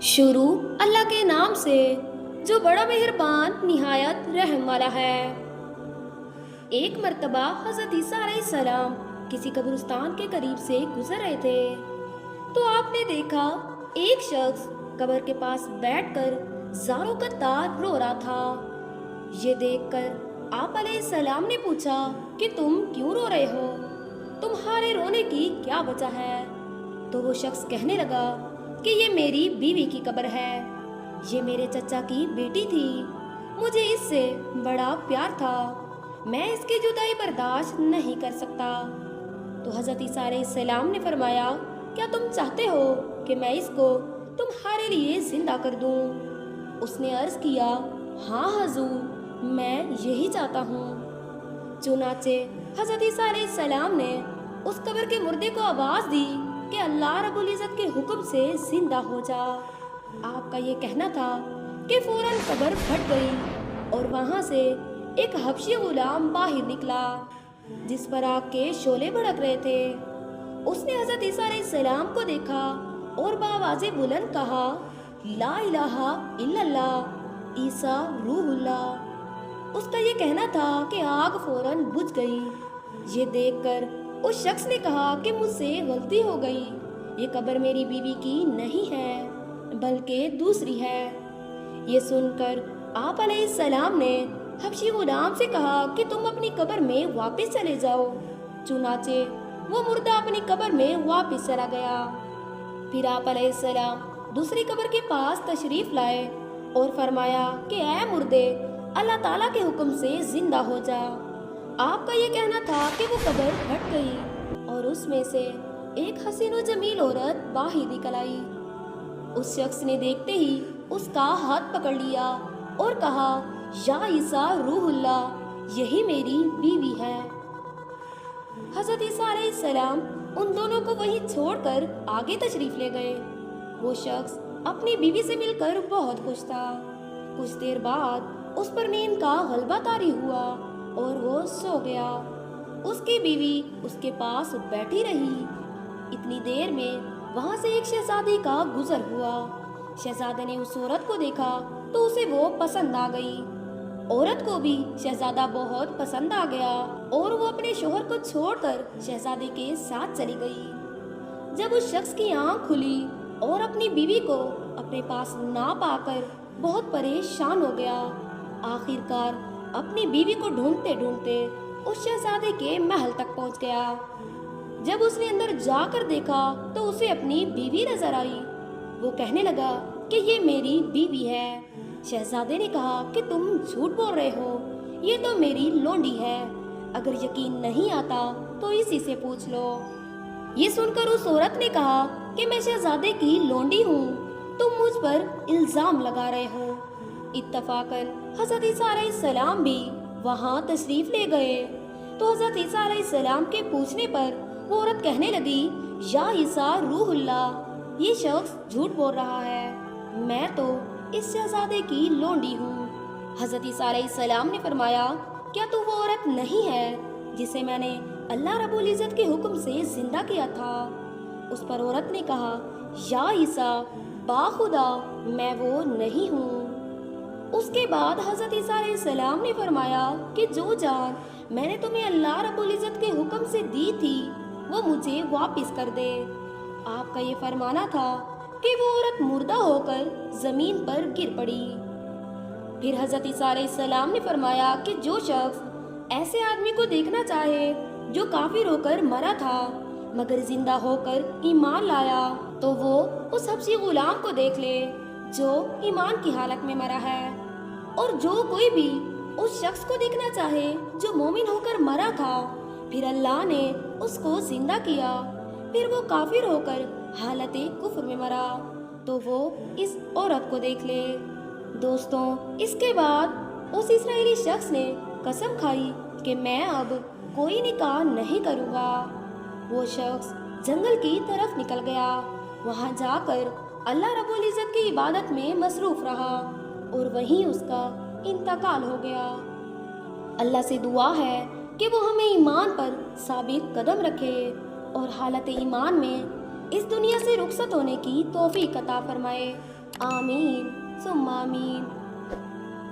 شروع اللہ کے نام سے جو بڑا مہربان نہایت رحم والا ہے۔ ایک مرتبہ حضرت عیسیٰ علیہ السلام کسی قبرستان کے قریب سے گزر رہے تھے تو آپ نے دیکھا ایک شخص قبر کے پاس بیٹھ کر زاروں قطار رو رہا تھا۔ یہ دیکھ کر آپ علیہ السلام نے پوچھا کہ تم کیوں رو رہے ہو؟ تمہارے رونے کی کیا وجہ ہے؟ تو وہ شخص کہنے لگا کہ یہ میری بیوی کی قبر ہے، یہ میرے چچا کی بیٹی تھی، مجھے اس سے بڑا پیار تھا، میں اس کی جدائی برداشت نہیں کر سکتا۔ تو حضرت عیسیٰ علیہ السلام نے فرمایا کیا تم چاہتے ہو کہ میں اس کو تمہارے لیے زندہ کر دوں؟ اس نے عرض کیا ہاں حضور، میں یہی چاہتا ہوں۔ چنانچہ حضرت عیسیٰ علیہ السلام نے اس قبر کے مردے کو آواز دی کہ اللہ رب العزت کے حکم سے زندہ ہو جا۔ آپ کا یہ کہنا تھا کہ فوراً قبر پھٹ گئی اور وہاں سے ایک حبشی غلام باہر نکلا جس پر آگ کے شعلے بھڑک رہے تھے۔ اس نے حضرت عیسیٰ علیہ السلام کو دیکھا اور بآواز بلند کہا لا الہ الا اللہ عیسیٰ روح اللہ۔ اس کا یہ کہنا تھا کہ آگ فوراً بجھ گئی۔ یہ دیکھ کر اس شخص نے کہا کہ مجھ سے غلطی ہو گئی، یہ قبر میری بیوی کی نہیں ہے بلکہ دوسری ہے۔ یہ سن کر آپ علیہ السلام نے حبشی غلام سے کہا کہ تم اپنی قبر میں واپس چلے جاؤ۔ چنانچہ وہ مردہ اپنی قبر میں واپس چلا گیا۔ پھر آپ علیہ السلام دوسری قبر کے پاس تشریف لائے اور فرمایا کہ اے مردے، اللہ تعالیٰ کے حکم سے زندہ ہو جا۔ آپ کا یہ کہنا تھا کہ وہ قبر پھٹ گئی اور اس میں سے ایک حسین و جمیل عورت باہر نکل آئی۔ اس شخص نے دیکھتے ہی اس کا ہاتھ پکڑ لیا اور کہا یا عیسیٰ روح اللہ، یہی میری بیوی ہے۔ حضرت عیسیٰ علیہ السلام ان دونوں کو وہیں چھوڑ کر آگے تشریف لے گئے۔ وہ شخص اپنی بیوی سے مل کر بہت خوش تھا۔ کچھ دیر بعد اس پر نیند کا غلبہ طاری ہوا اور وہ سو گیا۔ اس کی بیوی اس کے پاس بیٹھی رہی۔ اتنی دیر میں وہاں سے ایک شہزادی کا گزر ہوا۔ شہزادے نے اس عورت کو دیکھا تو اسے وہ پسند آ گئی۔ عورت کو بھی شہزادہ بہت پسند آ گیا اور وہ اپنے شوہر کو چھوڑ کر شہزادے کے ساتھ چلی گئی۔ جب اس شخص کی آنکھ کھلی اور اپنی بیوی کو اپنے پاس نہ پا کر بہت پریشان ہو گیا، آخر کار اپنی بیوی کو ڈھونڈتے ڈھونڈتے اس شہزادے کے محل تک پہنچ گیا۔ جب اس نے اندر جا کر دیکھا تو اسے اپنی بیوی نظر آئی۔ وہ کہنے لگا کہ یہ میری بیوی ہے۔ شہزادے نے کہا کہ تم جھوٹ بول رہے ہو، یہ تو میری لونڈی ہے، اگر یقین نہیں آتا تو اسی سے پوچھ لو۔ یہ سن کر اس عورت نے کہا کہ میں شہزادے کی لونڈی ہوں، تم مجھ پر الزام لگا رہے ہو۔ اتفاقاً حضرت عیسیٰ علیہ السلام بھی وہاں تشریف لے گئے تو حضرت عیسیٰ علیہ السلام کے پوچھنے پر وہ عورت کہنے لگی یا عیسیٰ روح اللہ، یہ شخص جھوٹ بول رہا ہے، میں تو اس شہزادے کی لونڈی ہوں۔ حضرت عیسیٰ علیہ السلام نے فرمایا کیا تو وہ عورت نہیں ہے جسے میں نے اللہ رب العزت کے حکم سے زندہ کیا تھا؟ اس پر عورت نے کہا یا عیسیٰ باخدا میں وہ نہیں ہوں۔ اس کے بعد حضرت عیسیٰ علیہ السلام نے فرمایا کہ جو جان میں نے تمہیں اللہ رب العزت کے حکم سے دی تھی وہ مجھے واپس کر دے۔ آپ کا یہ فرمانا تھا کہ وہ عورت مردہ ہو کر زمین پر گر پڑی۔ پھر حضرت عیسیٰ علیہ السلام نے فرمایا کہ جو شخص ایسے آدمی کو دیکھنا چاہے جو کافر ہو کر مرا تھا مگر زندہ ہو کر ایمان لایا تو وہ اس حبشی غلام کو دیکھ لے جو ایمان کی حالت میں مرا ہے، اور جو کوئی بھی اس شخص کو دیکھنا چاہے جو مومن ہو کر مرا تھا پھر اللہ نے اس کو زندہ کیا پھر وہ کافر ہو کر حالت کفر میں مرا تو وہ اس عورت کو دیکھ لے۔ دوستوں، اس کے بعد اس اسرائیلی شخص نے قسم کھائی کہ میں اب کوئی نکاح نہیں کروں گا۔ وہ شخص جنگل کی طرف نکل گیا، وہاں جا کر اللہ رب العزت کی عبادت میں مصروف رہا اور وہیں اس کا انتقال ہو گیا۔ اللہ سے دعا ہے کہ وہ ہمیں ایمان پر ثابت قدم رکھے اور حالت ایمان میں اس دنیا سے رخصت ہونے کی توفیق عطا فرمائے۔ آمین ثم آمین۔